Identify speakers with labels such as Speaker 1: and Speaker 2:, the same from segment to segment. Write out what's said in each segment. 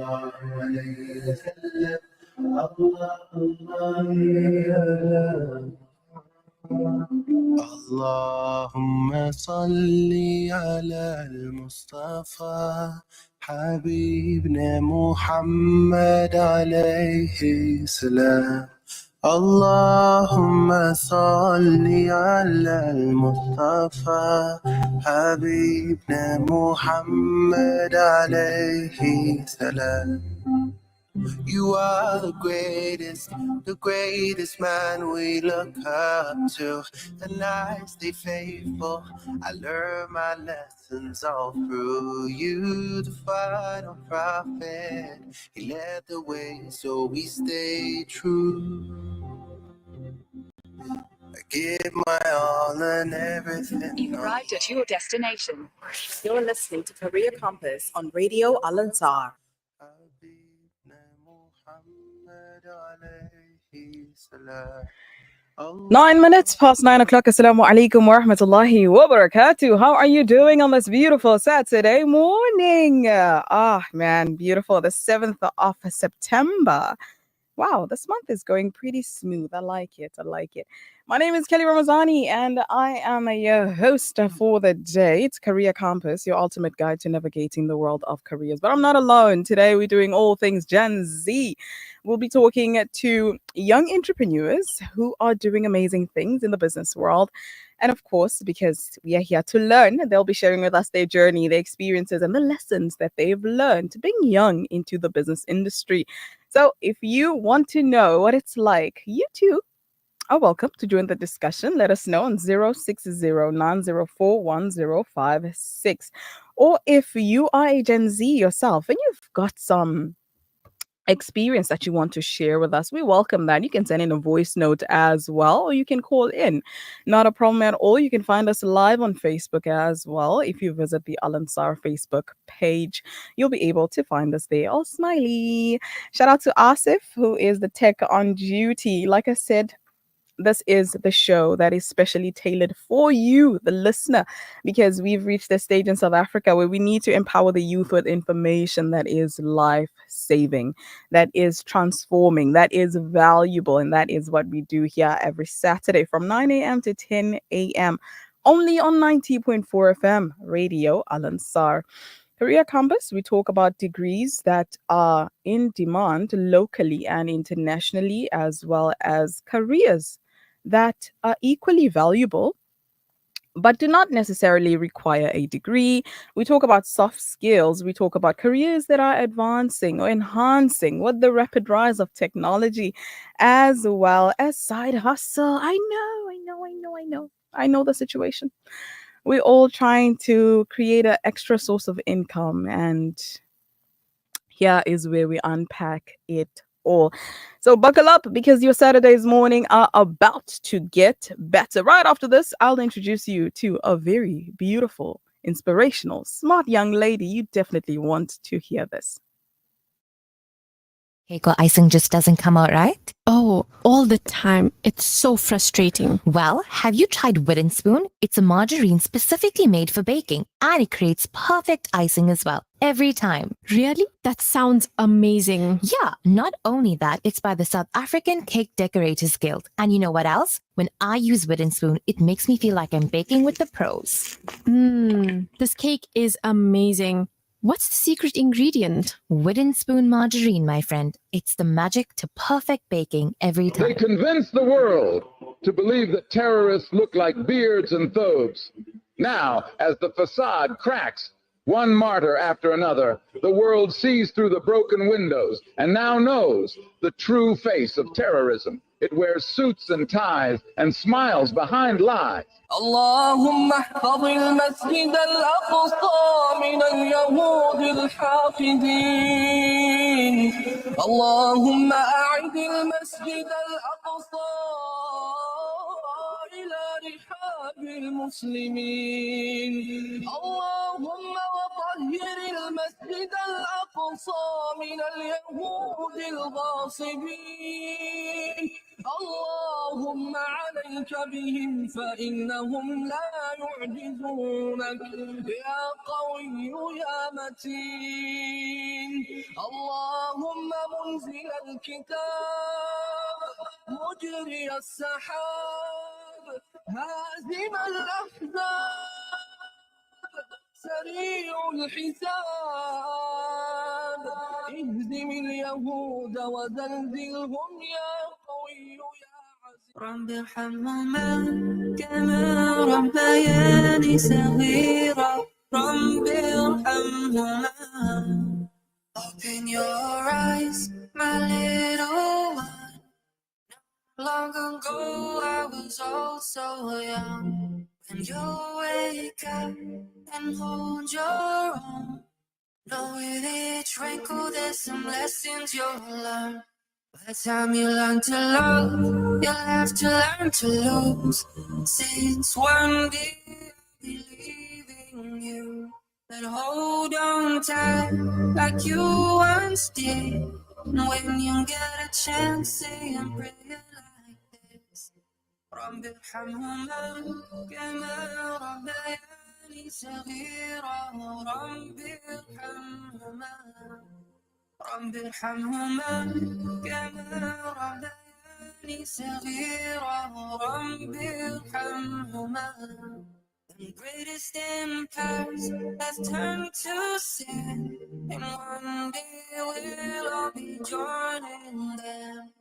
Speaker 1: عليه وسلم اللهم صل على المصطفى حبيبنا محمد عليه السلام اللهم صل على المصطفى حبيبنا محمد عليه السلام You are the greatest man we look up to, and I stay faithful. I learn my lessons all through you, the final prophet. He led the way, so we stay true. I give my all and everything.
Speaker 2: You've arrived at your destination. You're listening to Career Compass on Radio Al Ansar. 9 minutes past 9 o'clock. Assalamu alaikum wa rahmatullahi wa barakatuh. How are you doing on this beautiful Saturday morning? Man, beautiful. The 7th of September. Wow, this month is going pretty smooth. I like it. My name is Kelly Ramazani, and I am your host for the day. It's Career Compass, your ultimate guide to navigating the world of careers. But I'm not alone. Today, we're doing all things Gen Z. We'll be talking to young entrepreneurs who are doing amazing things in the business world. And of course, because we are here to learn, they'll be sharing with us their journey, their experiences, and the lessons that they've learned being young into the business industry. So if you want to know what it's like, you too are welcome to join the discussion. Let us know on 060-904-1056. Or if you are a Gen Z yourself and you've got some experience that you want to share with us, we welcome that. You can send in a voice note as well, or you can call in. Not a problem at all. You can find us live on Facebook as well. If you visit the Al Ansar Facebook page, you'll be able to find us there. All smiley. Shout out to Asif, who is the tech on duty. Like I said, this is the show that is specially tailored for you, the listener, because we've reached the stage in South Africa where we need to empower the youth with information that is life-saving, that is transforming, that is valuable, and that is what we do here every Saturday from 9 a.m. to 10 a.m. only on 90.4 FM Radio Al Ansar. Career Compass, we talk about degrees that are in demand locally and internationally, as well as careers that are equally valuable but do not necessarily require a degree. We talk about soft skills. We talk about careers that are advancing or enhancing with the rapid rise of technology, as well as side hustle. I know the situation. We're all trying to create an extra source of income, and here is where we unpack it all. So buckle up, because your Saturdays morning are about to get better. Right after this, I'll introduce you to a very beautiful, inspirational, smart young lady. You definitely want to hear this.
Speaker 3: Cake or icing just doesn't come out right?
Speaker 4: Oh, all the time. It's so frustrating.
Speaker 3: Well, have you tried Wooden Spoon? It's a margarine specifically made for baking, and it creates perfect icing as well, every time.
Speaker 4: Really? That sounds amazing.
Speaker 3: Yeah, not only that, it's by the South African Cake Decorators Guild. And you know what else? When I use Wooden Spoon, it makes me feel like I'm baking with the pros.
Speaker 4: This cake is amazing. What's the secret ingredient?
Speaker 3: Wooden Spoon margarine, my friend. It's the magic to perfect baking every time.
Speaker 5: They convince the world to believe that terrorists look like beards and thobes. Now, as the facade cracks, one martyr after another, the world sees through the broken windows and now knows the true face of terrorism. It wears suits and ties and smiles behind lies.
Speaker 6: اللهم احفظ المسجد الأقصى من اليهود الحاقدين اللهم أعد المسجد الأقصى إلى رحاب المسلمين اللهم وطهر المسجد الأقصى من اليهود الغاصبين اللهم عليك بهم فإنهم لا يعجزونك يا قوي يا متين منزل الكتاب مجري السحاب هازم الأحزاب سريع الحساب اهزم اليهود وزلزلهم يا قوي يا عزيز رب ارحمهما كما ربياني صغيرا رب ارحمهما Open your eyes, my little one. Long ago I was all so young. When you wake up and hold your own, know with each wrinkle there's some lessons you'll learn. By the time you learn to love, you'll have to learn to lose. Since one day I believe in you, but hold on tight like you once did. And when you get a chance, say and pray it like this. رب ارحمهما كما ربياني صغيرا رب ارحمهما رب ارحمهما كما ربياني صغيرا رب ارحمهما The greatest empires have turned to sin, and one day we'll all be joining them.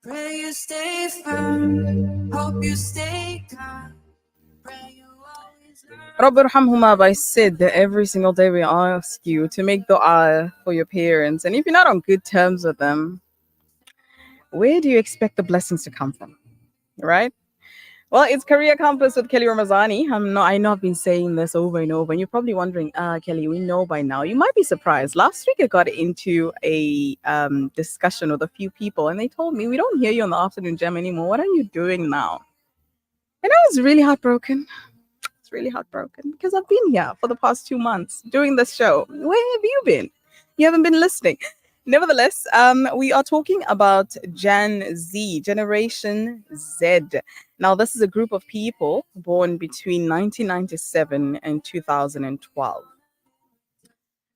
Speaker 6: Pray you stay firm, hope you stay calm. Pray you always learn.
Speaker 2: رب ارحمهما by Sid. Every single day we ask you to make dua for your parents. And if you're not on good terms with them, where do you expect the blessings to come from? Right? Well, it's Career Compass with Kelly Ramazani. I know I've been saying this over and over, and you're probably wondering, Kelly, we know by now. You might be surprised. Last week I got into a discussion with a few people, and they told me, we don't hear you on the afternoon jam anymore. What are you doing now? And I was really heartbroken. It's really heartbroken because I've been here for the past 2 months doing this show. Where have you been? You haven't been listening. Nevertheless, we are talking about Gen Z, Generation Z. Now, this is a group of people born between 1997 and 2012.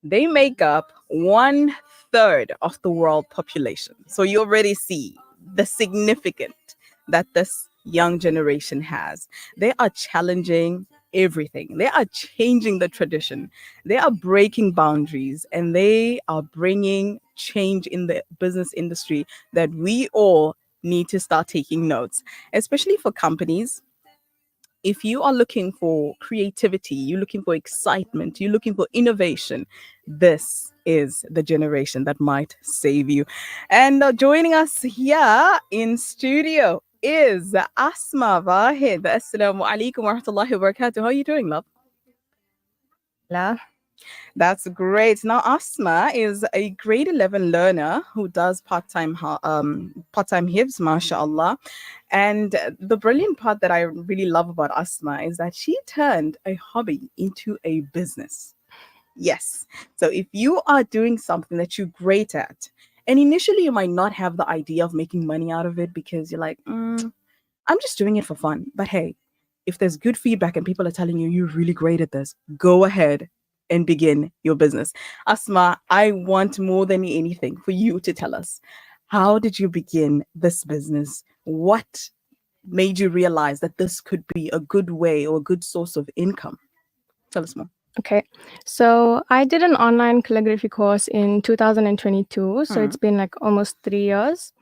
Speaker 2: They make up 1/3 of the world population. So you already see the significance that this young generation has. They are challenging everything. They are changing the tradition. They are breaking boundaries, and they are bringing change in the business industry that we all need to start taking notes, especially for companies. If you are looking for creativity, you're looking for excitement, you're looking for innovation, this is the generation that might save you. And joining us here in studio is Asma Wahid. Assalamu alaikum wa rahmatullahi wa barakatuh. How are you doing, love?
Speaker 7: La.
Speaker 2: That's great. Now, Asma is a grade 11 learner who does part-time hifz, mashallah. And the brilliant part that I really love about Asma is that she turned a hobby into a business. Yes. So if you are doing something that you're great at, and initially you might not have the idea of making money out of it because you're like, I'm just doing it for fun. But hey, if there's good feedback and people are telling you you're really great at this, go ahead and begin your business. Asma, I want more than anything for you to tell us, how did you begin this business? What made you realize that this could be a good way or a good source of income? Tell us more.
Speaker 7: Okay, so I did an online calligraphy course in 2022. So it's been like almost 3 years.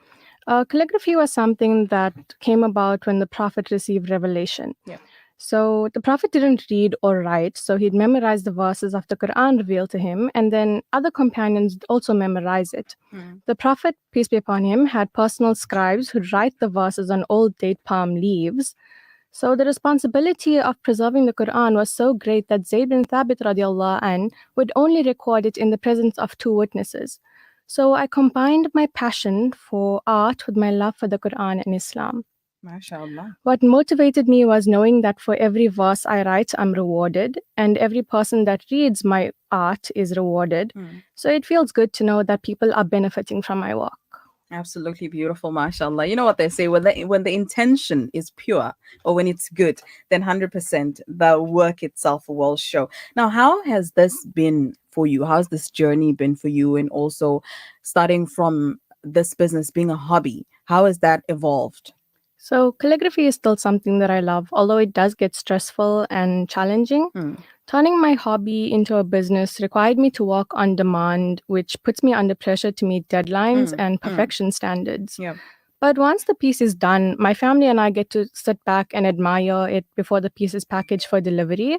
Speaker 7: Calligraphy was something that came about when the Prophet received revelation.
Speaker 2: Yeah.
Speaker 7: So the Prophet didn't read or write, so he'd memorize the verses of the Quran revealed to him, and then other companions also memorize it. The Prophet, peace be upon him, had personal scribes who'd write the verses on old date palm leaves. So the responsibility of preserving the Quran was so great that Zayd bin Thabit radiallahu anh would only record it in the presence of 2 witnesses. So I combined my passion for art with my love for the Quran and Islam.
Speaker 2: MashaAllah.
Speaker 7: What motivated me was knowing that for every verse I write, I'm rewarded, and every person that reads my art is rewarded. So it feels good to know that people are benefiting from my work.
Speaker 2: Absolutely beautiful, mashallah. You know what they say, when the intention is pure or when it's good, then 100% the work itself will show. Now, how has this been for you? How's this journey been for you? And also starting from this business being a hobby? How has that evolved?
Speaker 7: So, calligraphy is still something that I love, although it does get stressful and challenging. Turning my hobby into a business required me to work on demand, which puts me under pressure to meet deadlines and perfection standards.
Speaker 2: Yeah.
Speaker 7: But once the piece is done, my family and I get to sit back and admire it before the piece is packaged for delivery.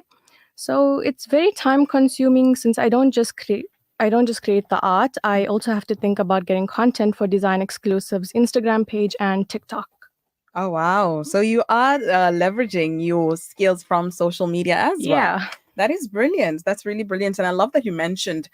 Speaker 7: So it's very time consuming since I don't just create the art. I also have to think about getting content for design exclusives, Instagram page and TikTok.
Speaker 2: Oh, wow. So you are leveraging your skills from social media as well.
Speaker 7: Yeah.
Speaker 2: That is brilliant. That's really brilliant. And I love that you mentioned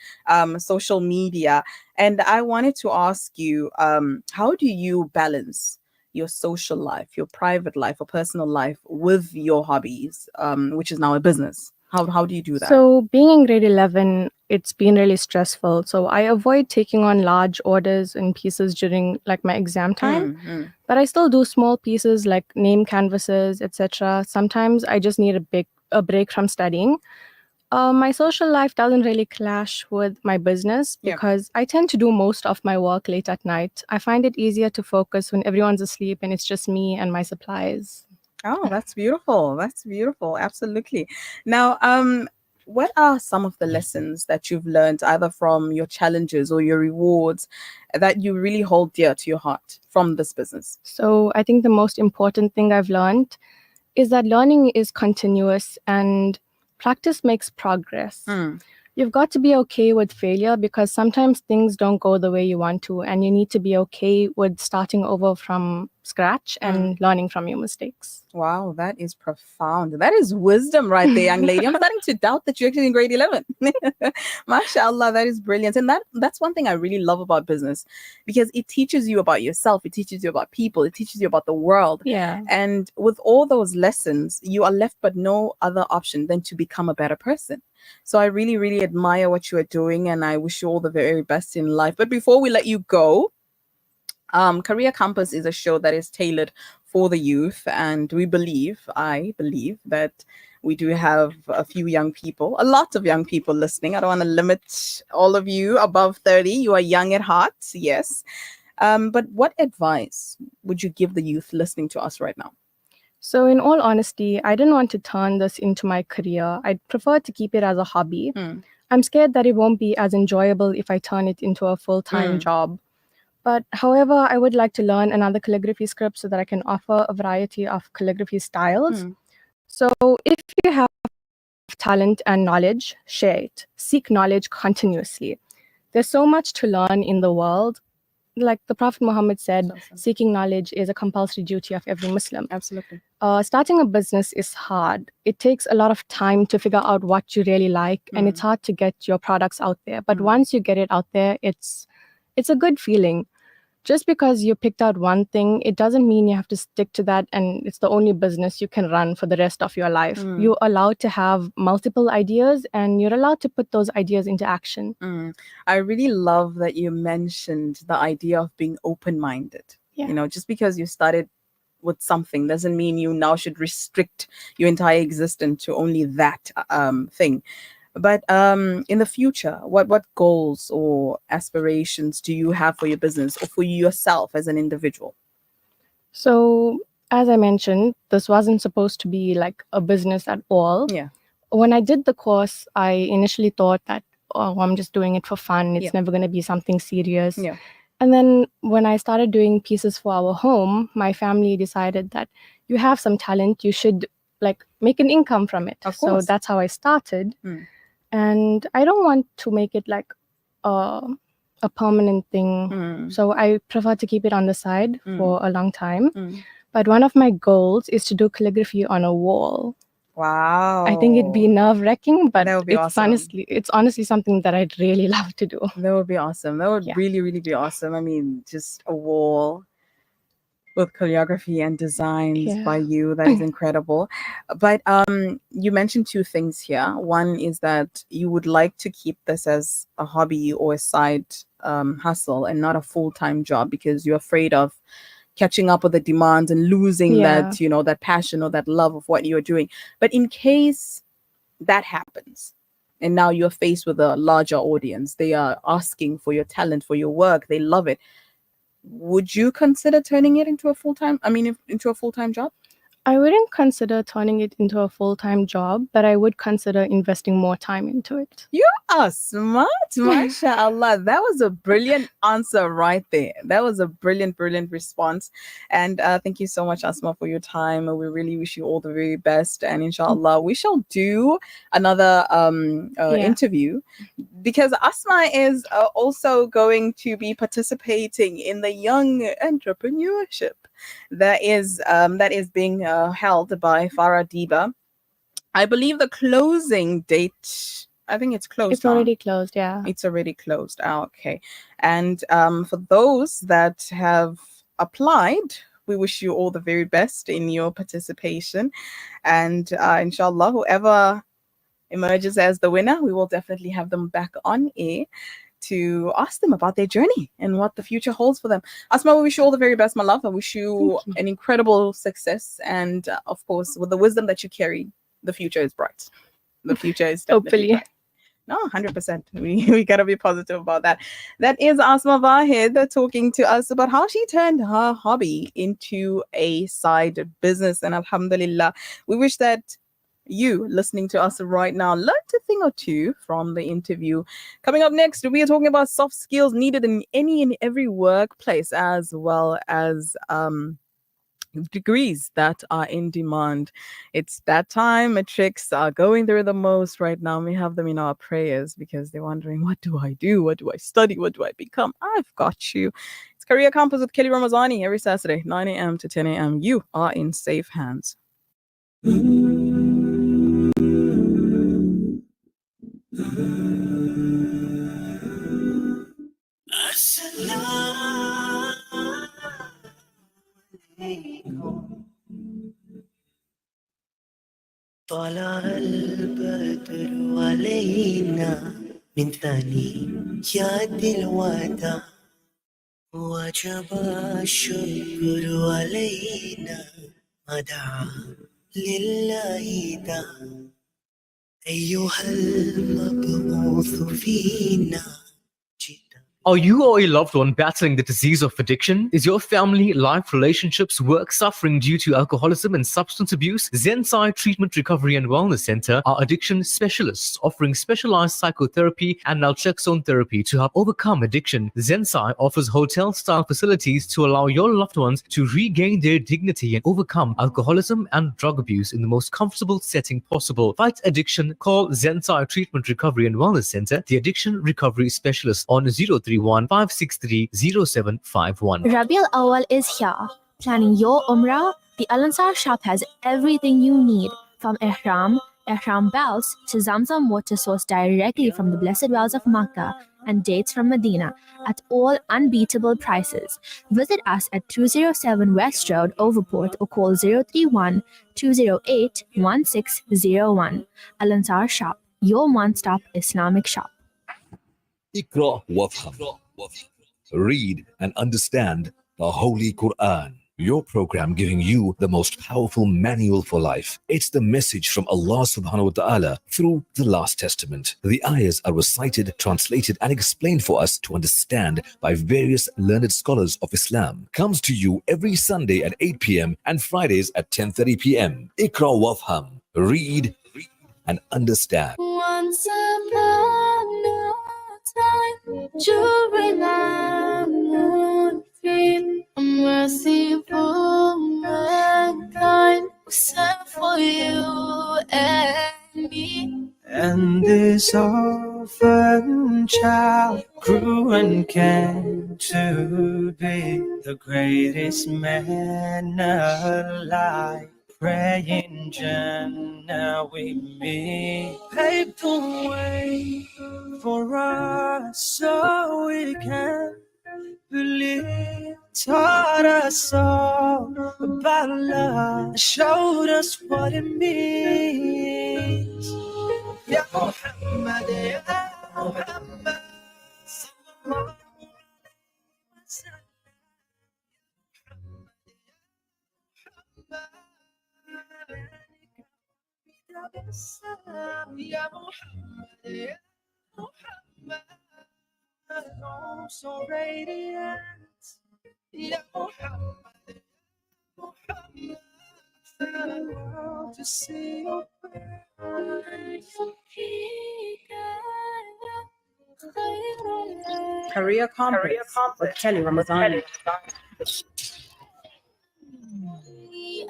Speaker 2: social media. And I wanted to ask you, how do you balance your social life, your private life or personal life with your hobbies, which is now a business? How do you do that?
Speaker 7: So being in grade 11, it's been really stressful. So I avoid taking on large orders and pieces during like my exam time. But I still do small pieces like name canvases, etc. Sometimes I just need a break from studying. My social life doesn't really clash with my business
Speaker 2: Yeah.
Speaker 7: because I tend to do most of my work late at night. I find it easier to focus when everyone's asleep and it's just me and my supplies.
Speaker 2: Oh, that's beautiful. That's beautiful. Absolutely. Now, what are some of the lessons that you've learned either from your challenges or your rewards that you really hold dear to your heart from this business?
Speaker 7: So I think the most important thing I've learned is that learning is continuous and practice makes progress. You've got to be okay with failure because sometimes things don't go the way you want to, and you need to be okay with starting over from scratch and learning from your mistakes.
Speaker 2: Wow, that is profound. That is wisdom right there, young lady. I'm starting to doubt that you're actually in grade 11. MashaAllah, that is brilliant. And that's one thing I really love about business because it teaches you about yourself, it teaches you about people, it teaches you about the world.
Speaker 7: Yeah.
Speaker 2: And with all those lessons, you are left but no other option than to become a better person. So I really, really admire what you are doing and I wish you all the very best in life. But before we let you go, Career Compass is a show that is tailored for the youth, and I believe that we do have a few young people, a lot of young people listening. I don't want to limit all of you above 30. You are young at heart, yes. But what advice would you give the youth listening to us right now?
Speaker 7: So, in all honesty, I didn't want to turn this into my career. I'd prefer to keep it as a hobby. I'm scared that it won't be as enjoyable if I turn it into a full-time job. But however, I would like to learn another calligraphy script so that I can offer a variety of calligraphy styles. So if you have talent and knowledge, share it. Seek knowledge continuously. There's so much to learn in the world. Like the Prophet Muhammad said, seeking knowledge is a compulsory duty of every Muslim.
Speaker 2: Absolutely.
Speaker 7: Starting a business is hard. It takes a lot of time to figure out what you really like, and it's hard to get your products out there. But once you get it out there, it's a good feeling. Just because you picked out one thing, it doesn't mean you have to stick to that and it's the only business you can run for the rest of your life. You're allowed to have multiple ideas and you're allowed to put those ideas into action.
Speaker 2: I really love that you mentioned the idea of being open-minded.
Speaker 7: Yeah.
Speaker 2: You know, just because you started with something doesn't mean you now should restrict your entire existence to only that thing. But in the future, what goals or aspirations do you have for your business or for yourself as an individual?
Speaker 7: So, as I mentioned, this wasn't supposed to be like a business at all.
Speaker 2: Yeah.
Speaker 7: When I did the course, I initially thought that, oh, I'm just doing it for fun. It's never going to be something serious.
Speaker 2: Yeah.
Speaker 7: And then when I started doing pieces for our home, my family decided that you have some talent, you should like make an income from it.
Speaker 2: Of
Speaker 7: So
Speaker 2: course.
Speaker 7: that's how I started. And I don't want to make it like a permanent thing. So I prefer to keep it on the side for a long time. But one of my goals is to do calligraphy on a wall.
Speaker 2: Wow.
Speaker 7: I think it'd be nerve-wracking, but
Speaker 2: That would be
Speaker 7: it's
Speaker 2: awesome.
Speaker 7: it's honestly something that I'd really love to do.
Speaker 2: That would be awesome. That would
Speaker 7: Yeah.
Speaker 2: really, really be awesome. I mean, just a wall with choreography and designs by you. That is incredible. But you mentioned two things here. One is that you would like to keep this as a hobby or a side hustle and not a full-time job because you're afraid of catching up with the demands and losing that, you know, that passion or that love of what you're doing. But in case that happens and now you're faced with a larger audience, they are asking for your talent, for your work, they love it. would you consider turning it into a full-time, into a full-time job?
Speaker 7: I wouldn't consider turning it into a full-time job, but I would consider investing more time into it.
Speaker 2: You are smart, mashallah. That was a brilliant answer right there. That was a brilliant, brilliant response. And thank you so much, Asma, for your time. We really wish you all the very best. And inshallah, we shall do another interview, because Asma is also going to be participating in the Young Entrepreneurship that is being held by Farah Diba. I believe the closing date, I think it's closed.
Speaker 7: It's already closed, yeah.
Speaker 2: It's already closed. Okay. And for those that have applied, we wish you all the very best in your participation. And inshallah, whoever emerges as the winner, we will definitely have them back on air to ask them about their journey and what the future holds for them. Asma, we wish you all the very best, my love. I wish you an incredible success. And of course, with the wisdom that you carry, the future is bright. The future is definitely bright. No, 100%. We got to be positive about that. That is Asma Vahid talking to us about how she turned her hobby into a side business. And alhamdulillah, we wish that you listening to us right now learned a thing or two from the interview. Coming up next, we are talking about soft skills needed in any and every workplace, as well as degrees that are in demand. It's that time. Matrix are going through the most right now. We have them in our prayers because they're wondering, what do I do? What do I study? What do I become? I've got you. It's Career Campus with Kelly Ramazani every Saturday, 9 a.m. to 10 a.m. You are in safe hands.
Speaker 1: طلع البدر علينا من ثنيات الوداع وجب الشكر علينا ما دعا لله داع أيها المبعوث فينا
Speaker 8: Are you or a loved one battling the disease of addiction? Is your family, life, relationships, work suffering due to alcoholism and substance abuse? Zensai Treatment, Recovery and Wellness Center are addiction specialists offering specialized psychotherapy and naltrexone therapy to help overcome addiction. Zensai offers hotel-style facilities to allow your loved ones to regain their dignity and overcome alcoholism and drug abuse in the most comfortable setting possible. Fight addiction. Call Zensai Treatment, Recovery and Wellness Center, the addiction recovery specialist on 031 563 0751.
Speaker 3: Rabiul Awal is here. Planning your Umrah? The Al Ansar shop has everything you need, from ihram belts to Zamzam water sourced directly from the blessed wells of Makkah and dates from Medina at all unbeatable prices. Visit us at 207 West Road, Overport, or call 031 208 1601. Al Ansar shop, your one-stop Islamic shop.
Speaker 9: Iqra Wafham. Read and understand the Holy Quran. Your program giving you the most powerful manual for life. It's the message from Allah subhanahu wa ta'ala through the Last Testament. The ayahs are recited, translated and explained for us to understand by various learned scholars of Islam. Comes to you every Sunday at 8 p.m. and Fridays at 10:30 p.m. Iqra Wafham. Read and understand.
Speaker 6: Once upon a time, during our moonbeam, a merciful mankind was sent for you and me. And this orphan child grew and came to be the greatest man alive. Praying Jannah we meet, paved the way for us so we can believe. Taught us all about love, showed us what it means. Ya Muhammad, Ya Muhammad, sallallahu alaihi wasallam. Ya Muhammad, Ya Muhammad, oh so radiant.
Speaker 1: يا محمد محمد I want to see your
Speaker 2: Career Compass with Kelly Ramazani.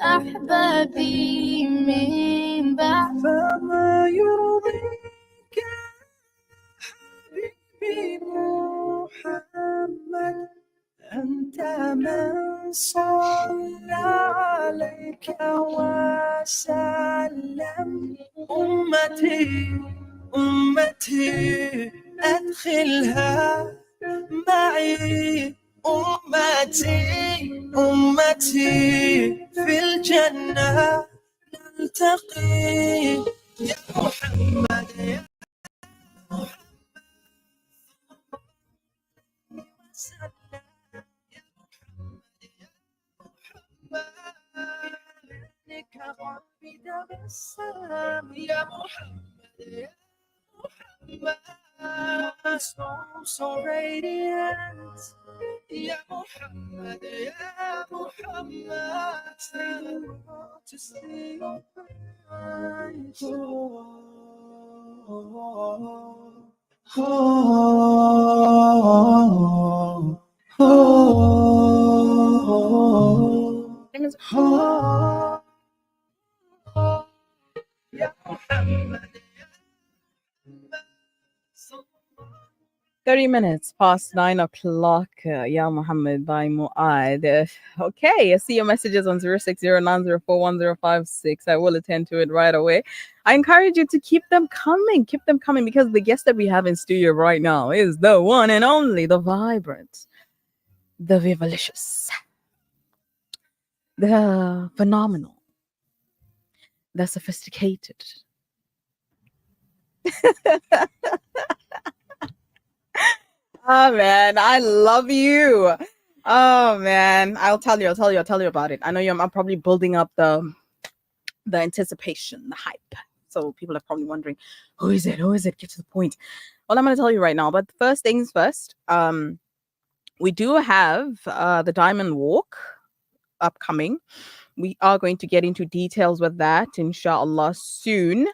Speaker 6: أحبابي من بعد
Speaker 1: فما يرضيك حبيبي محمد أنت من صلى عليك وسلم أمتي أمتي أدخلها معي أمتي أمتي في الجنة نلتقي يا محمد يا محمد لك قلبي تبسم يا محمد يا محمد so radiant يا محمد يا محمد I want to see your face يا محمد
Speaker 2: 30 minutes past 9 o'clock. Ya Muhammad by Mu'ad. Okay, I see your messages on 0609041056. I will attend to it right away. I encourage you to keep them coming. Keep them coming because the guest that we have in studio right now is the one and only, the vibrant, the vivalicious, the phenomenal, the sophisticated. Oh man, I love you. Oh man, I'll tell you about it. I know I'm probably building up the anticipation, the hype. So people are probably wondering, who is it? Who is it? Get to the point. Well, I'm gonna tell you right now. But first things first, we do have the Diamond Walk upcoming. We are going to get into details with that, inshallah, soon.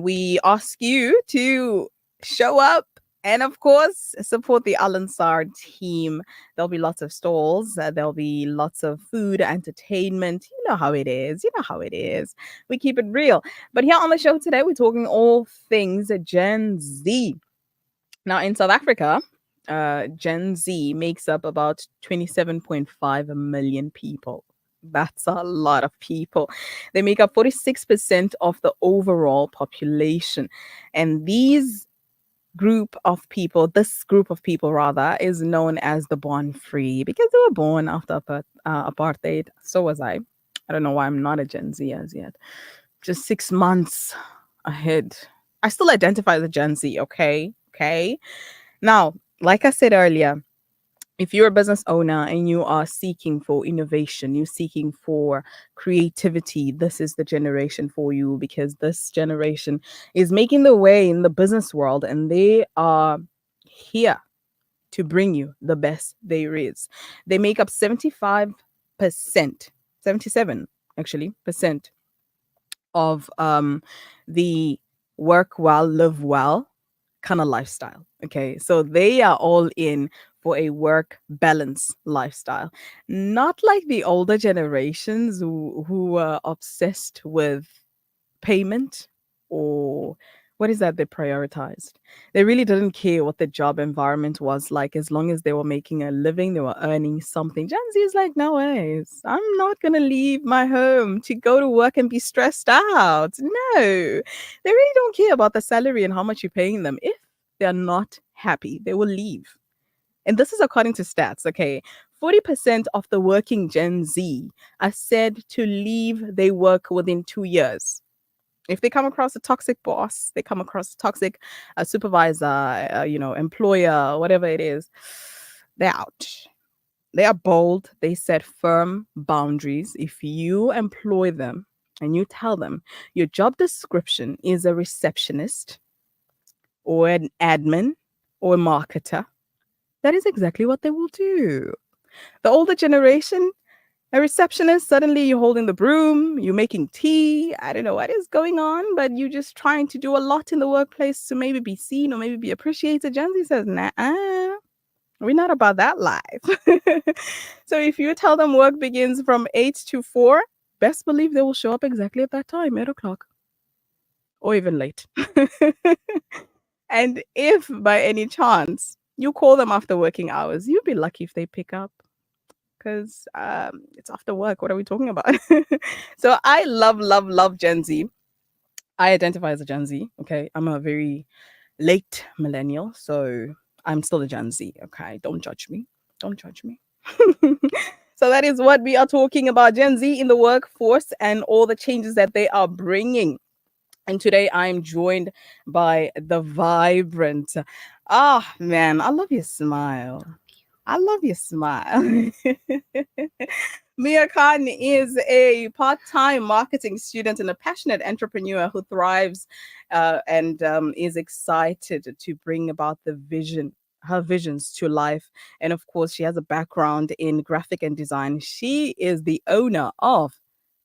Speaker 2: We ask you to show up and, of course, support the Al Ansar team. There'll be lots of stalls. There'll be lots of food, entertainment. You know how it is. You know how it is. We keep it real. But here on the show today, we're talking all things Gen Z. Now, in South Africa, Gen Z makes up about 27.5 million people. That's a lot of people. They make up 46% of the overall population. And this group of people rather, is known as the born free because they were born after apartheid. So was I. I don't know why I'm not a Gen Z as yet. Just 6 months ahead. I still identify as a Gen Z, okay? Okay. Now, like I said earlier, if you're a business owner and you are seeking for innovation, you're seeking for creativity, this is the generation for you because this generation is making the way in the business world and they are here to bring you the best there is. They make up 77 actually percent of the work well, live well kind of lifestyle. Okay. So they are all in for a work balance lifestyle. Not like the older generations who were obsessed with payment or what is that they prioritized. They really didn't care what the job environment was like as long as they were making a living, they were earning something. Gen Z is like, no ways. I'm not going to leave my home to go to work and be stressed out. No, they really don't care about the salary and how much you're paying them. If they're not happy, they will leave. And this is according to stats, okay? 40% of the working Gen Z are said to leave their work within 2 years. If they come across a toxic boss, they come across a toxic supervisor, employer, whatever it is, they're out. They are bold. They set firm boundaries. If you employ them and you tell them your job description is a receptionist or an admin or a marketer, that is exactly what they will do. The older generation, a receptionist, suddenly you're holding the broom, you're making tea. I don't know what is going on, but you're just trying to do a lot in the workplace to maybe be seen or maybe be appreciated. Gen Z says, nah, we're not about that life. So if you tell them work begins from 8 to 4, best believe they will show up exactly at that time, 8 o'clock, or even late. And if by any chance you call them after working hours, you'd be lucky if they pick up because it's after work. What are we talking about? So I love Gen Z. I identify as a Gen Z. Okay. I'm a very late millennial. So I'm still a Gen Z. Okay. Don't judge me. Don't judge me. So that is what we are talking about, Gen Z in the workforce and all the changes that they are bringing. And today I'm joined by the vibrant. Ah, man, I love your smile. I love your smile. Mia Khan is a part-time marketing student and a passionate entrepreneur who thrives and is excited to bring about her visions to life. And of course, she has a background in graphic and design. She is the owner of,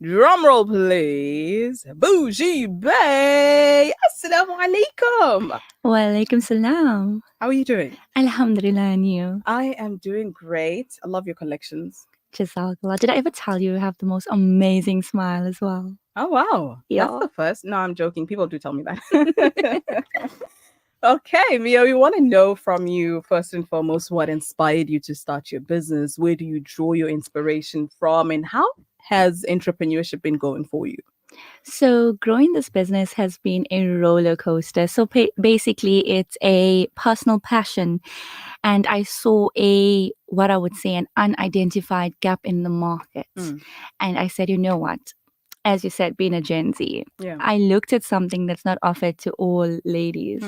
Speaker 2: drumroll please, Bougie Bay. Assalamu alaikum.
Speaker 10: Walaikum salam.
Speaker 2: How are you doing?
Speaker 10: Alhamdulillah, and you?
Speaker 2: I am doing great. I love your collections.
Speaker 10: Jazakallah. Did I ever tell you have the most amazing smile as well?
Speaker 2: Oh, wow.
Speaker 10: Yeah.
Speaker 2: That's the first. No, I'm joking. People do tell me that. Okay, Mia, we want to know from you, first and foremost, what inspired you to start your business? Where do you draw your inspiration from? And how has entrepreneurship been going for you?
Speaker 10: So growing this business has been a roller coaster. So basically, it's a personal passion. And I saw what I would say, an unidentified gap in the market. And I said, you know what? As you said, being a Gen Z, I looked at something that's not offered to all ladies.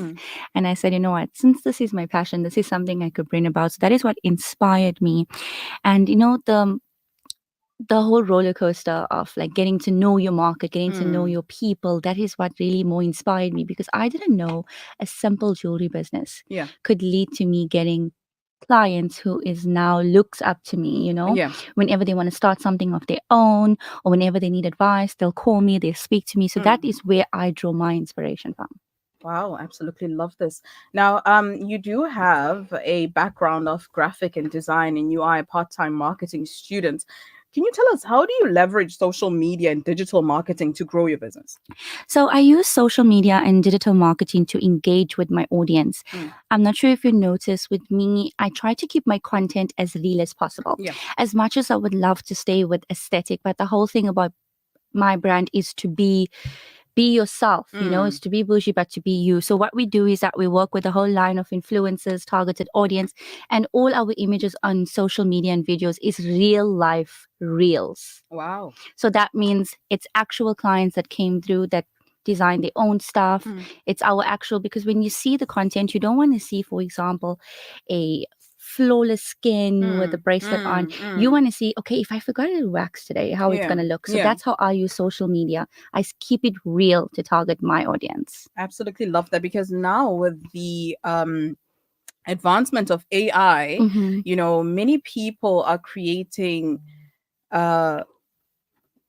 Speaker 10: And I said, you know what? Since this is my passion, this is something I could bring about. So that is what inspired me. And, you know, the whole roller coaster of like getting to know your market, getting to know your people, that is what really more inspired me, because I didn't know a simple jewelry business could lead to me getting clients who is now looks up to me, you know, whenever they want to start something of their own or whenever they need advice, they'll call me, they'll speak to me. So that is where I draw my inspiration from.
Speaker 2: Wow, absolutely love this. Now, you do have a background of graphic and design, and you are a part-time marketing student. Can you tell us, how do you leverage social media and digital marketing to grow your business?
Speaker 10: So I use social media and digital marketing to engage with my audience. I'm not sure if you notice with me, I try to keep my content as real as possible. As much as I would love to stay with aesthetic, but the whole thing about my brand is to be yourself, you know, is to be bougie, but to be you. So what we do is that we work with a whole line of influencers, targeted audience, and all our images on social media and videos is real life reels.
Speaker 2: Wow.
Speaker 10: So that means it's actual clients that came through that design their own stuff. It's our actual, because when you see the content, you don't want to see, for example, a flawless skin with a bracelet on. You want to see, okay, if I forgot to wax today, how it's going to look. So that's how I use social media. I keep it real to target my audience.
Speaker 2: Absolutely love that, because now with the advancement of AI, you know, many people are creating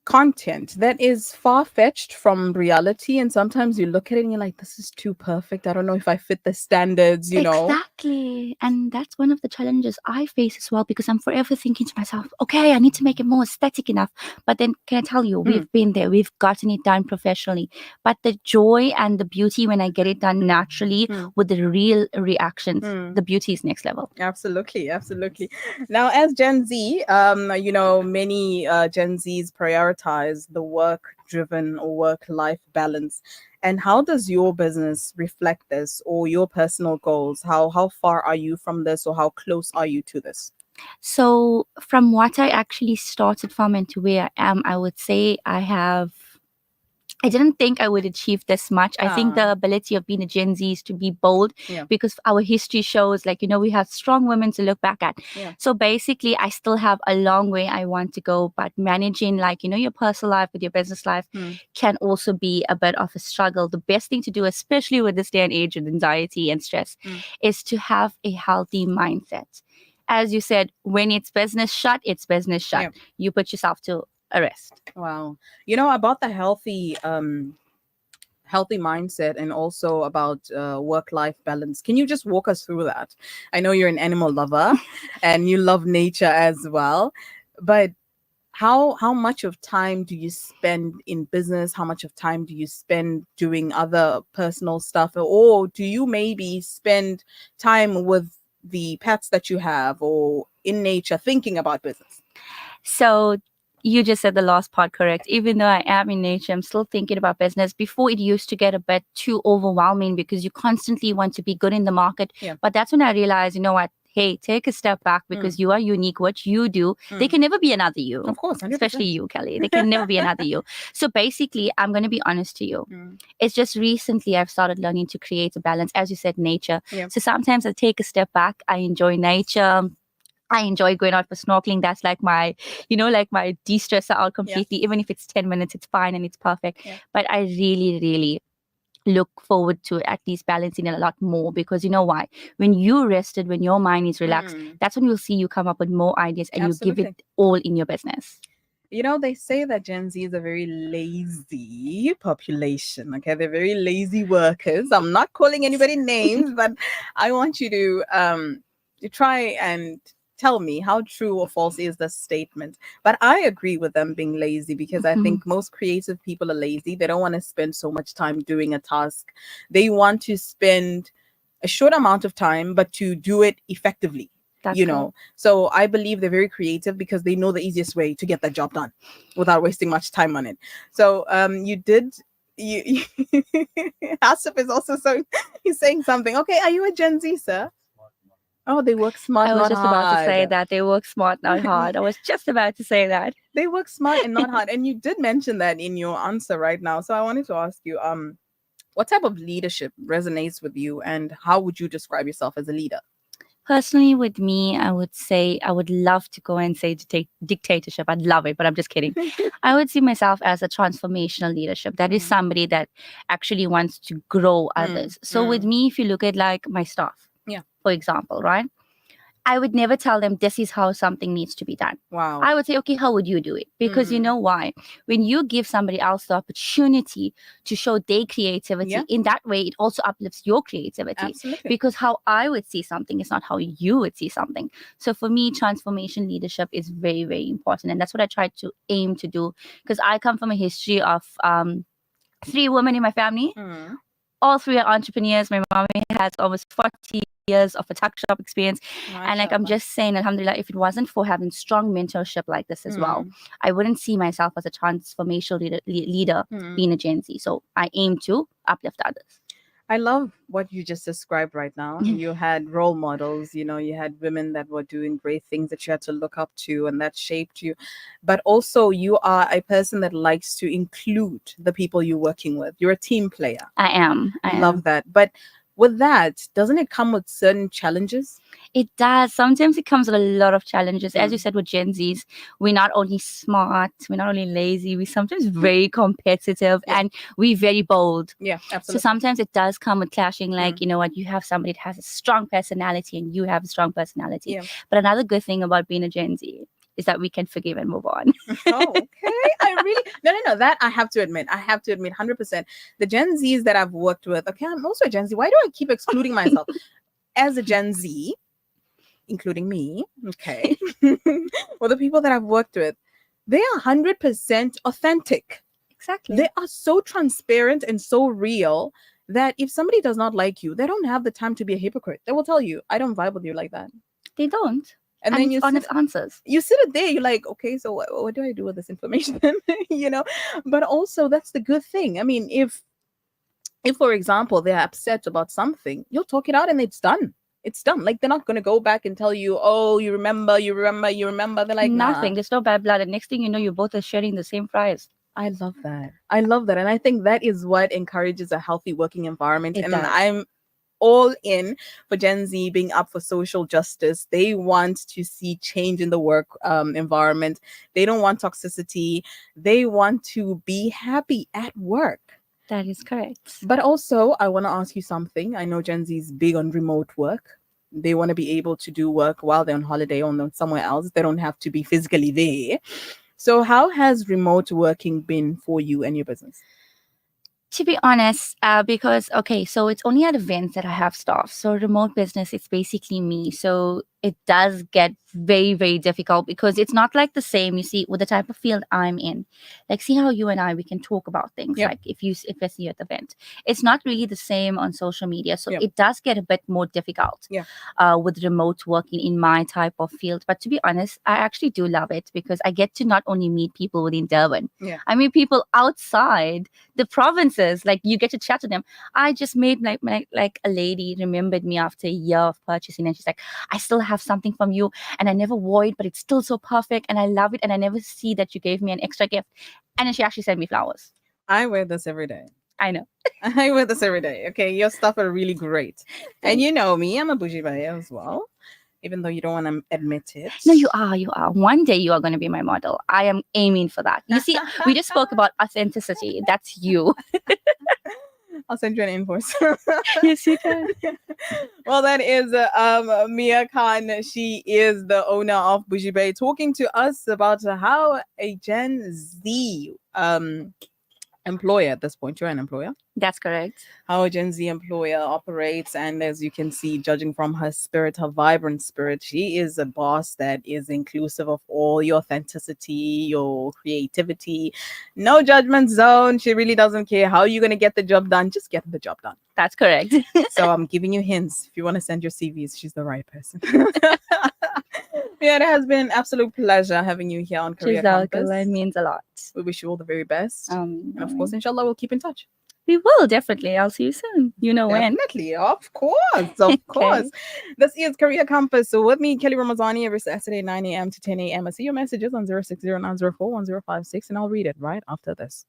Speaker 2: content that is far-fetched from reality, and sometimes you look at it and you're like, this is too perfect. I don't know if I fit the standards, you know.
Speaker 10: Exactly. And that's one of the challenges I face as well, because I'm forever thinking to myself, okay, I need to make it more aesthetic enough. But then can I tell you, we've been there, we've gotten it done professionally, but the joy and the beauty when I get it done naturally with the real reactions, the beauty is next level.
Speaker 2: Absolutely. Now, as Gen Z, you know, many Gen Zs prioritize the work-driven or work-life balance. And how does your business reflect this, or your personal goals? How far are you from this, or how close are you to this?
Speaker 10: So from what I actually started from and to where I am, I would say I didn't think I would achieve this much. I think the ability of being a Gen Z is to be bold, because our history shows, like, you know, we have strong women to look back at. So basically, I still have a long way I want to go, but managing, like, you know, your personal life with your business life can also be a bit of a struggle. The best thing to do, especially with this day and age of anxiety and stress, is to have a healthy mindset. as you said, when it's business shut, it's business shut.
Speaker 2: Yeah.
Speaker 10: You put yourself to a rest.
Speaker 2: Wow. About the healthy mindset and also about work-life balance. Can you just walk us through that? I know you're an animal lover and you love nature as well, but how much of time do you spend in business? How much of time do you spend doing other personal stuff? Or do you maybe spend time with the pets that you have or in nature thinking about business?
Speaker 10: So you just said the last part correct. Even though I am in nature, I'm still thinking about business. Before, it used to get a bit too overwhelming because you constantly want to be good in the market.
Speaker 2: Yeah.
Speaker 10: But that's when I realized, you know what? Hey, take a step back because you are unique. What you do, they can never be another you.
Speaker 2: Of course, 100%.
Speaker 10: Especially you, Kelly. They can never be another you. So basically, I'm going to be honest to you. It's just recently I've started learning to create a balance. As you said, nature.
Speaker 2: Yeah.
Speaker 10: So sometimes I take a step back. I enjoy nature. I enjoy going out for snorkeling. That's like my, like my de-stressor out completely. Even if it's 10 minutes, it's fine and it's perfect.
Speaker 2: Yeah.
Speaker 10: But I really, really look forward to at least balancing it a lot more because you know why? When you're rested, when your mind is relaxed, that's when you'll see you come up with more ideas and you give it all in your business.
Speaker 2: They say that Gen Z is a very lazy population. Okay, they're very lazy workers. I'm not calling anybody names, but I want you to try and tell me how true or false is this statement. But I agree with them being lazy because I think most creative people are lazy. They don't want to spend so much time doing a task. They want to spend a short amount of time, but to do it effectively.
Speaker 10: That's
Speaker 2: So I believe they're very creative because they know the easiest way to get that job done without wasting much time on it. So you Asif is also he's saying something. Okay, are you a Gen Z, sir? Oh, they work smart.
Speaker 10: I was
Speaker 2: not
Speaker 10: just about to say
Speaker 2: hard.
Speaker 10: that they work smart, not hard. I was just about to say that.
Speaker 2: They work smart and not hard. And you did mention that in your answer right now. So I wanted to ask you, what type of leadership resonates with you and how would you describe yourself as a leader?
Speaker 10: Personally, with me, I would say I would love to go and say dictatorship. I'd love it, but I'm just kidding. I would see myself as a transformational leadership. That is somebody that actually wants to grow others. So with me, if you look at like my staff, for example, right? I would never tell them this is how something needs to be done.
Speaker 2: Wow.
Speaker 10: I would say, okay, how would you do it? Because you know why? When you give somebody else the opportunity to show their creativity, in that way, it also uplifts your creativity.
Speaker 2: Absolutely.
Speaker 10: Because how I would see something is not how you would see something. So for me, transformation leadership is very, very important. And that's what I try to aim to do. Because I come from a history of 3 women in my family. All 3 are entrepreneurs. My mom has almost 40 years of a tuck shop experience. And like I'm just saying, alhamdulillah, if it wasn't for having strong mentorship like this as well, I wouldn't see myself as a transformational leader being a Gen Z. So I aim to uplift others.
Speaker 2: I love what you just described right now. You had role models, you had women that were doing great things that you had to look up to and that shaped you. But also you are a person that likes to include the people you're working with. You're a team player.
Speaker 10: I am.
Speaker 2: I love that. But with that, doesn't it come with certain challenges?
Speaker 10: It does. Sometimes it comes with a lot of challenges. As you said, with Gen Zs, we're not only smart, we're not only lazy, we're sometimes very competitive and we're very bold.
Speaker 2: Yeah, absolutely.
Speaker 10: So sometimes it does come with clashing, like, you know what, you have somebody that has a strong personality and you have a strong personality.
Speaker 2: Yeah.
Speaker 10: But another good thing about being a Gen Z is that we can forgive and move on.
Speaker 2: Oh, okay. I really no. That I have to admit 100%. The Gen Zs that I've worked with. Okay, I'm also a Gen Z. Why do I keep excluding myself as a Gen Z, including me? Okay, well, the people that I've worked with, they are 100% authentic.
Speaker 10: Exactly.
Speaker 2: They are so transparent and so real that if somebody does not like you, they don't have the time to be a hypocrite. They will tell you, "I don't vibe with you like that."
Speaker 10: They don't.
Speaker 2: And then you
Speaker 10: honest answers.
Speaker 2: You sit it there, you're like, okay, so what do I do with this information? But also that's the good thing. I mean, if for example they're upset about something, you'll talk it out and it's done. It's done. Like they're not gonna go back and tell you, oh, you remember. They're like,
Speaker 10: nothing.
Speaker 2: Nah.
Speaker 10: There's no bad blood. And next thing you know, you both are sharing the same fries.
Speaker 2: I love that. And I think that is what encourages a healthy working environment.
Speaker 10: It does.
Speaker 2: I'm all in for Gen Z being up for social justice. They want to see change in the work environment. They don't want toxicity. They want to be happy at work.
Speaker 10: That is correct.
Speaker 2: But also, I want to ask you something. I know Gen Z is big on remote work. they want to be able to do work while they're on holiday or somewhere else. They don't have to be physically there. So how has remote working been for you and your business?
Speaker 10: To be honest, because, okay, so it's only at events that I have staff. So remote business, it's basically me. So it does get very, very difficult because it's not like the same, you see, with the type of field I'm in. Like, see how you and I, we can talk about things.
Speaker 2: Yep.
Speaker 10: Like if I see you at the event, it's not really the same on social media. So
Speaker 2: Yep.
Speaker 10: it does get a bit more difficult with remote working in my type of field. But to be honest, I actually do love it because I get to not only meet people within Durban, I meet people outside the provinces. Like, you get to chat to them. I just made like a lady remembered me after a year of purchasing, and she's like, I still have something from you and I never wore it, but it's still so perfect and I love it, and I never see that you gave me an extra gift. And then she actually sent me flowers.
Speaker 2: I wear this every day.
Speaker 10: I know.
Speaker 2: I wear this every day. Okay, your stuff are really great. And you know me, I'm a bougie buyer as well, even though you don't want to admit it.
Speaker 10: No, you are. One day you are going to be my model. I am aiming for that. You see, we just spoke about authenticity. That's you.
Speaker 2: I'll send you an invoice.
Speaker 10: Yes, you can.
Speaker 2: Well, that is Mia Khan. She is the owner of Bougie Bay, talking to us about how a Gen Z employer, at this point, you're an employer.
Speaker 10: That's correct.
Speaker 2: How a Gen Z employer operates. And as you can see, judging from her spirit, her vibrant spirit, she is a boss that is inclusive of all your authenticity, your creativity, no judgment zone. She really doesn't care how you're going to get the job done. Just get the job done.
Speaker 10: That's correct.
Speaker 2: So I'm giving you hints. If you want to send your CVs, she's the right person. Yeah, it has been an absolute pleasure having you here on Career Compass.
Speaker 10: It means a lot.
Speaker 2: We wish you all the very best. And of course, inshallah, we'll keep in touch.
Speaker 10: We will, definitely. I'll see you soon. You know when.
Speaker 2: Definitely. Of course. Of course. This is Career Compass. So with me, Kelly Ramazani, every Saturday, 9 a.m. to 10 a.m. I see your messages on 060-904-1056, and I'll read it right after this.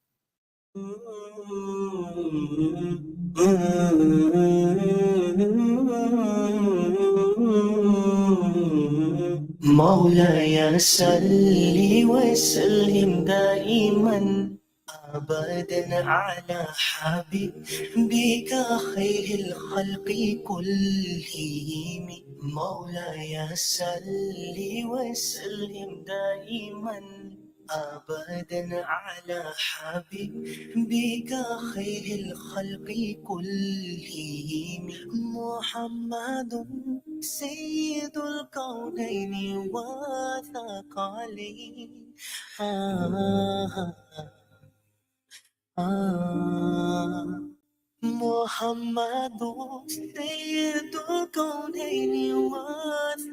Speaker 1: مولاي صل وسلم دائما أبدا على حبيبك خير الخلق كلهم مولاي صل وسلم دائما أبدا على حبيبك خير الخلق كلهم محمد سيد الكونين وثقلين محمد سيد الكونين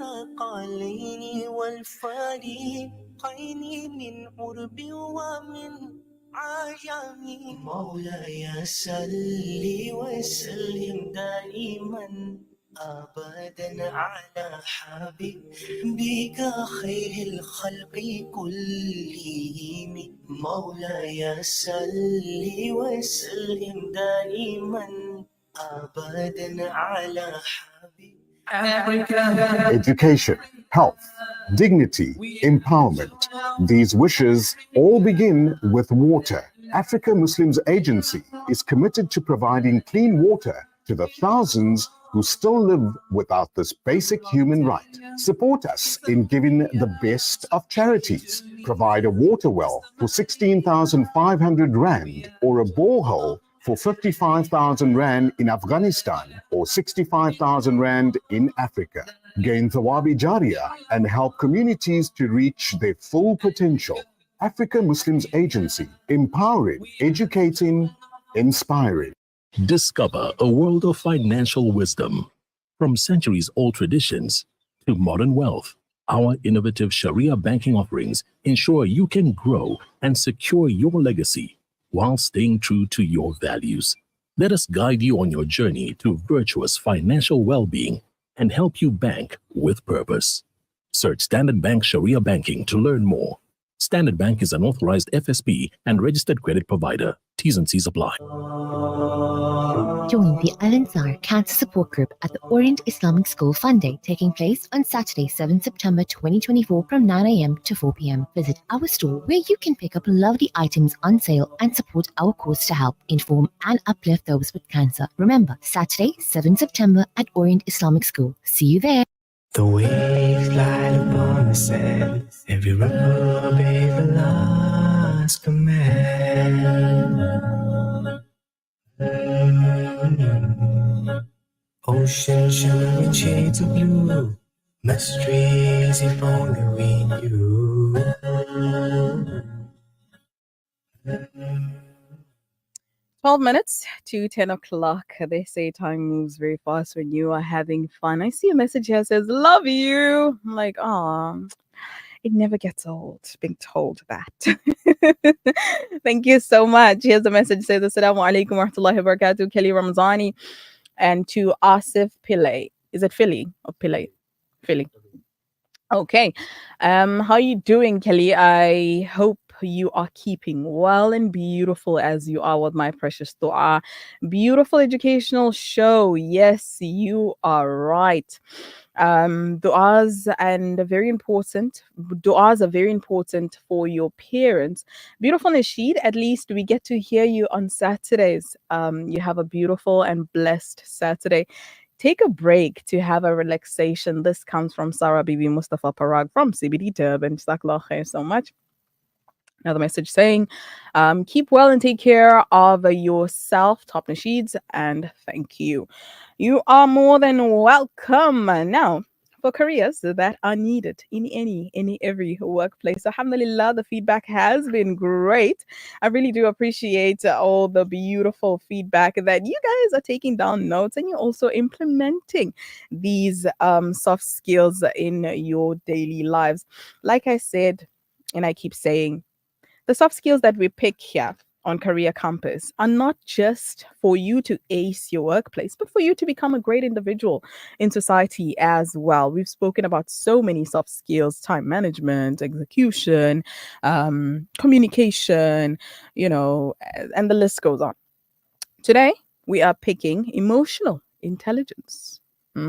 Speaker 1: وثقلين والفريقين من عرب ومن عجم مولاي صل وسلم دائما أبدا على حبيبك خير الخلق كلهم مولاي صل وسلم دائما أبدا على
Speaker 11: Education, health, dignity, empowerment. These wishes all begin with water. Africa Muslims Agency is committed to providing clean water to the thousands who still live without this basic human right. Support us in giving the best of charities. Provide a water well for 16,500 Rand or a borehole for 55,000 Rand in Afghanistan or 65,000 Rand in Africa. Gain Thawabi Jariyah and help communities to reach their full potential. Africa Muslims Agency, empowering, educating, inspiring.
Speaker 12: Discover a world of financial wisdom. From centuries-old traditions to modern wealth, our innovative Sharia banking offerings ensure you can grow and secure your legacy while staying true to your values. Let us guide you on your journey to virtuous financial well-being and help you bank with purpose. Search Standard Bank Sharia Banking to learn more. Standard Bank is an authorized FSP and registered credit provider. T's and C's apply.
Speaker 13: Join the Al Ansar Cancer Support Group at the Orient Islamic School Fun Day, taking place on Saturday, 7 September 2024 from 9 a.m. to 4 p.m. Visit our store where you can pick up lovely items on sale and support our cause to help inform and uplift those with cancer. Remember, Saturday, 7 September at Orient Islamic School. See you there.
Speaker 14: The waves glide upon the sand, every ripple obeys the last command. Ocean shimmering shades of blue, mysteries following you.
Speaker 2: 12 minutes to 10 o'clock. They say time moves very fast when you are having fun. I see a message here that says, love you. I'm like, oh, it never gets old being told that. Thank you so much. Here's a message that says, Assalamu alaikum wa rahmatullahi wa barakatuh, Kelly Ramazani, and to Asif Pillay. Is it Philly or Pillay? Philly. Okay. How are you doing, Kelly? I hope you are keeping well and beautiful as you are with my precious dua. Beautiful educational show. Yes, you are right. Du'as are very important for your parents. Beautiful Nasheed, at least we get to hear you on Saturdays. You have a beautiful and blessed Saturday. Take a break to have a relaxation. This comes from Sarah Bibi Mustafa Parag from CBD Durban. Jazakallah khair so much. Another message saying, keep well and take care of yourself, Top Nasheeds, and thank you. You are more than welcome. Now, for careers that are needed in every workplace. Alhamdulillah, the feedback has been great. I really do appreciate all the beautiful feedback that you guys are taking down notes and you're also implementing these soft skills in your daily lives. Like I said, and I keep saying, the soft skills that we pick here on Career Compass are not just for you to ace your workplace, but for you to become a great individual in society as well. We've spoken about so many soft skills: time management, execution, communication, and the list goes on. Today, we are picking emotional intelligence. That's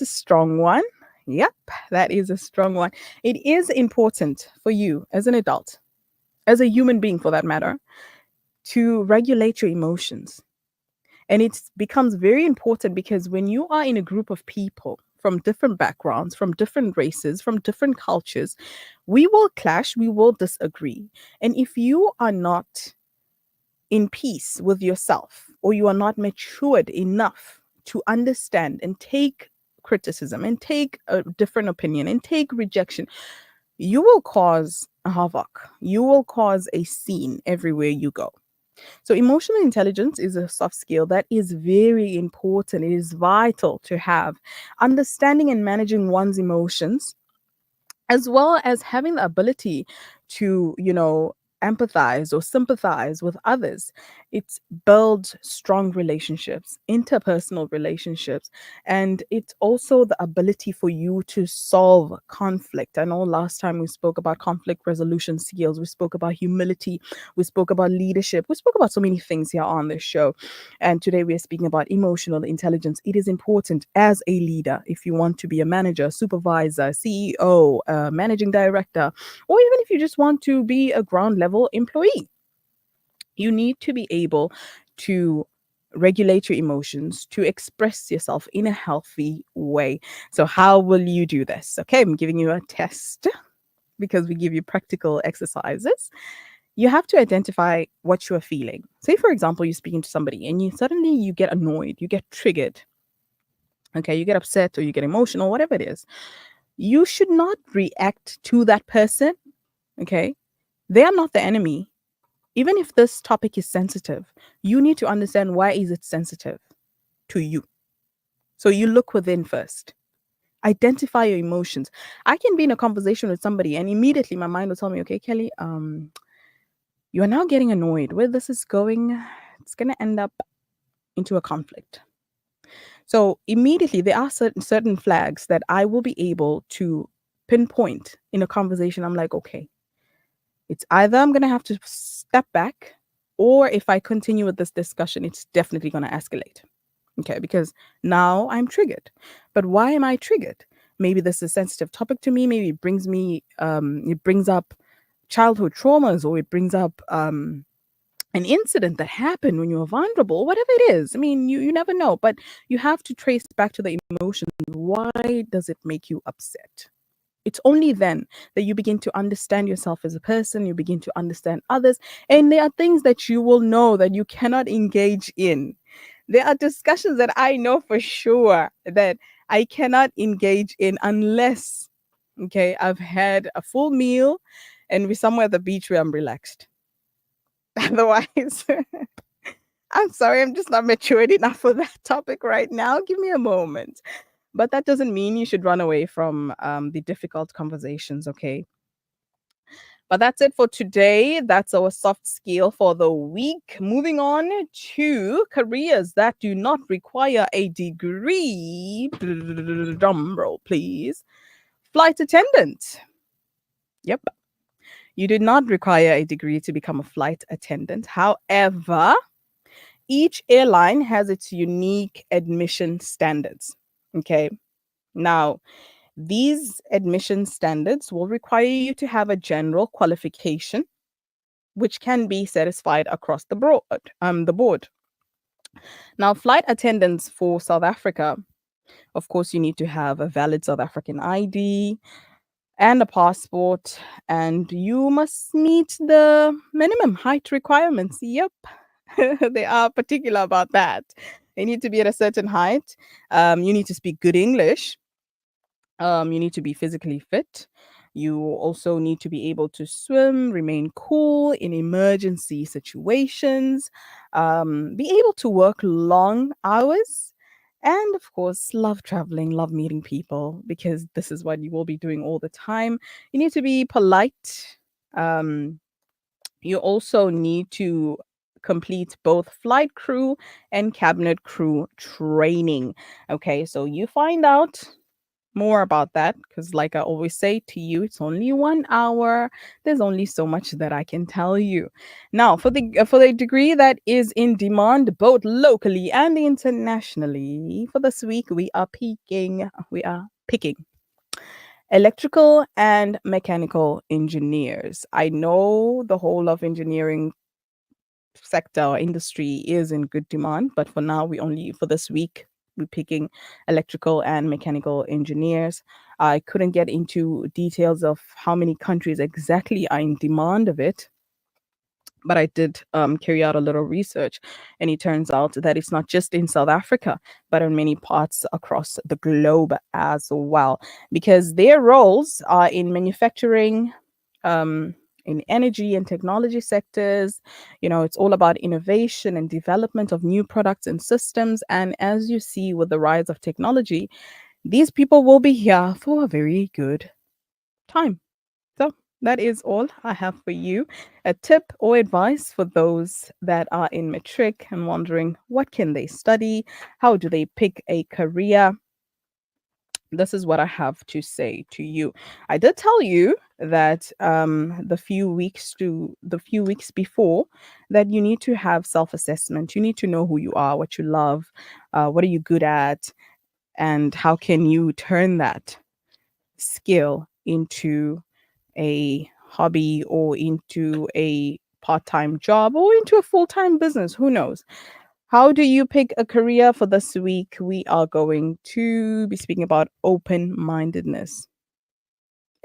Speaker 2: a strong one. Yep, that is a strong one. It is important for you as an adult, as a human being for that matter, to regulate your emotions. And it becomes very important because when you are in a group of people from different backgrounds, from different races, from different cultures, we will clash, we will disagree. And if you are not in peace with yourself, or you are not matured enough to understand and take criticism and take a different opinion and take rejection, you will cause a havoc. You will cause a scene everywhere you go. So emotional intelligence is a soft skill that is very important. It is vital to have. Understanding and managing one's emotions, as well as having the ability to, empathize or sympathize with others. It builds strong relationships, interpersonal relationships, and it's also the ability for you to solve conflict. I know last time we spoke about conflict resolution skills, we spoke about humility, we spoke about leadership, we spoke about so many things here on this show. And today we are speaking about emotional intelligence. It is important as a leader, if you want to be a manager, supervisor, CEO, managing director, or even if you just want to be a ground level employee. You need to be able to regulate your emotions, to express yourself in a healthy way. So how will you do this? Okay, I'm giving you a test because we give you practical exercises. You have to identify what you are feeling. Say, for example, you're speaking to somebody and you suddenly get annoyed, you get triggered. Okay, you get upset or you get emotional, whatever it is. You should not react to that person. Okay, they are not the enemy. Even if this topic is sensitive, you need to understand why is it sensitive to you. So you look within first. Identify your emotions. I can be in a conversation with somebody and immediately my mind will tell me, okay, Kelly, you are now getting annoyed. Where this is going, it's going to end up into a conflict. So immediately there are certain flags that I will be able to pinpoint in a conversation. I'm like, okay, It's either I'm going to have to step back, or if I continue with this discussion, it's definitely going to escalate. Okay, because now I'm triggered. But why am I triggered? Maybe this is a sensitive topic to me. Maybe it brings up childhood traumas, or it brings up an incident that happened when you were vulnerable, whatever it is. I mean, you never know, but you have to trace back to the emotions. Why does it make you upset? It's only then that you begin to understand yourself as a person, you begin to understand others, and there are things that you will know that you cannot engage in. There are discussions that I know for sure that I cannot engage in unless, okay, I've had a full meal and we're somewhere at the beach where I'm relaxed. Otherwise, I'm sorry, I'm just not matured enough for that topic right now. Give me a moment. But that doesn't mean you should run away from the difficult conversations, okay? But that's it for today. That's our soft skill for the week. Moving on to careers that do not require a degree. Drum roll, please. Flight attendant. Yep. You do not require a degree to become a flight attendant. However, each airline has its unique admission standards. Okay. Now, these admission standards will require you to have a general qualification, which can be satisfied across the board. Now, flight attendants for South Africa, of course, you need to have a valid South African ID and a passport, and you must meet the minimum height requirements. Yep, they are particular about that. They need to be at a certain height. You need to speak good English. You need to be physically fit. You also need to be able to swim, remain cool in emergency situations, be able to work long hours, and of course, love traveling, love meeting people, because this is what you will be doing all the time. You need to be polite. You also need to complete both flight crew and cabinet crew training. Okay, so you find out more about that, because like I always say to you, it's only 1 hour. There's only so much that I can tell you. Now, for the degree that is in demand both locally and internationally, for this week we are picking electrical and mechanical engineers. I know the whole of engineering sector or industry is in good demand, but for now, for this week, we're picking electrical and mechanical engineers. I couldn't get into details of how many countries exactly are in demand of it, but I did carry out a little research, and it turns out that it's not just in South Africa, but in many parts across the globe as well, because their roles are in manufacturing, in energy and technology sectors. It's all about innovation and development of new products and systems. And as you see with the rise of technology, these people will be here for a very good time. So that is all I have for you. A tip or advice for those that are in matric and wondering what can they study? How do they pick a career? This is what I have to say to you. I did tell you that the few weeks before, that you need to have self-assessment. You need to know who you are, what you love, what are you good at, and how can you turn that skill into a hobby, or into a part-time job, or into a full-time business. Who knows? How do you pick a career? For this week, we are going to be speaking about open-mindedness.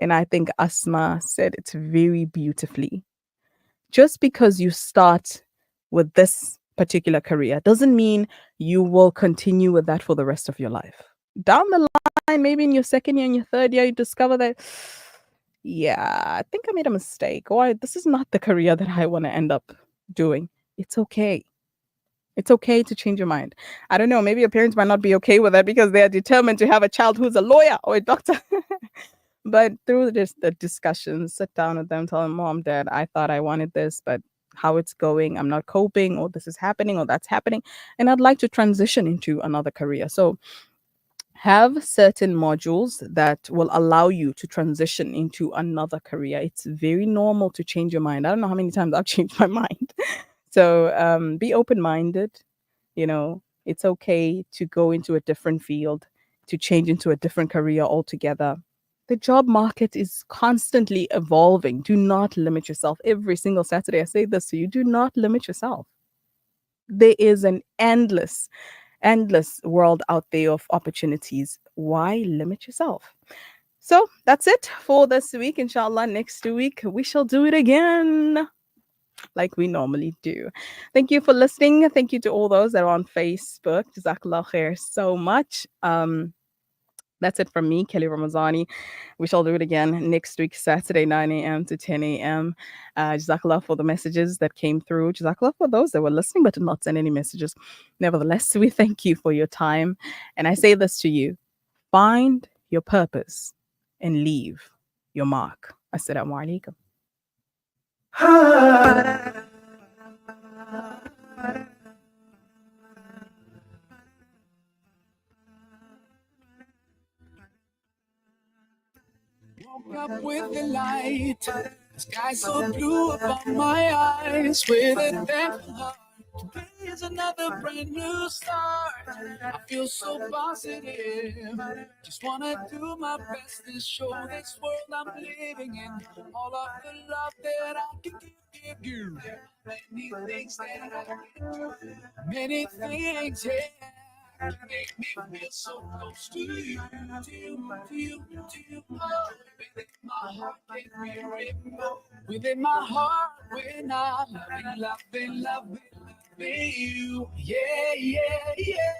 Speaker 2: And I think Asma said it very beautifully. Just because you start with this particular career doesn't mean you will continue with that for the rest of your life. Down the line, maybe in your second year and your third year, you discover that, yeah, I think I made a mistake, or this is not the career that I want to end up doing. It's okay. It's okay to change your mind. I don't know, maybe your parents might not be okay with that because they are determined to have a child who's a lawyer or a doctor. But through the discussions, sit down with them, tell them, Mom, Dad, I thought I wanted this, but how it's going, I'm not coping, or this is happening, or that's happening, and I'd like to transition into another career. So Have certain modules that will allow you to transition into another career. It's very normal to change your mind. I don't know how many times I've changed my mind. So be open minded. It's okay to go into a different field, to change into a different career altogether. The job market is constantly evolving. Do not limit yourself. Every single Saturday, I say this to you: do not limit yourself. There is an endless world out there of opportunities. Why limit yourself? So that's it for this week. Inshallah, next week we shall do it again like we normally do. Thank you for listening. Thank you to all those that are on Facebook. Jazakallah khair so much. That's it from me, Kelly Ramazani. We shall do it again next week, Saturday, 9 a.m. to 10 a.m. Jazakallah for the messages that came through. Jazakallah for those that were listening but did not send any messages. Nevertheless, we thank you for your time. And I say this to you: find your purpose and leave your mark. Assalamu alaikum.
Speaker 15: Woke up with the light, the sky so blue above my eyes. With a thankful heart, today is another brand new start. I feel so positive, just wanna do my best to show this world I'm living in all of the love that I can give you. Many things that I can do, many things, yeah. You make me feel so close to you, to you, to you, to you. Oh, within my heart can be written. Within my heart, when I'm loving you. Yeah, yeah, yeah.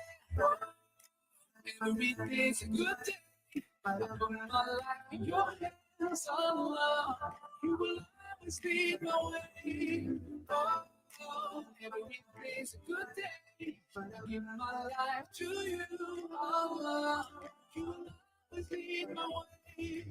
Speaker 15: Every day's a good day. I put my life in your hands, Allah. You will always lead my way. Oh, oh, every day's a good day. I give my life to you, Allah. You will always lead my way.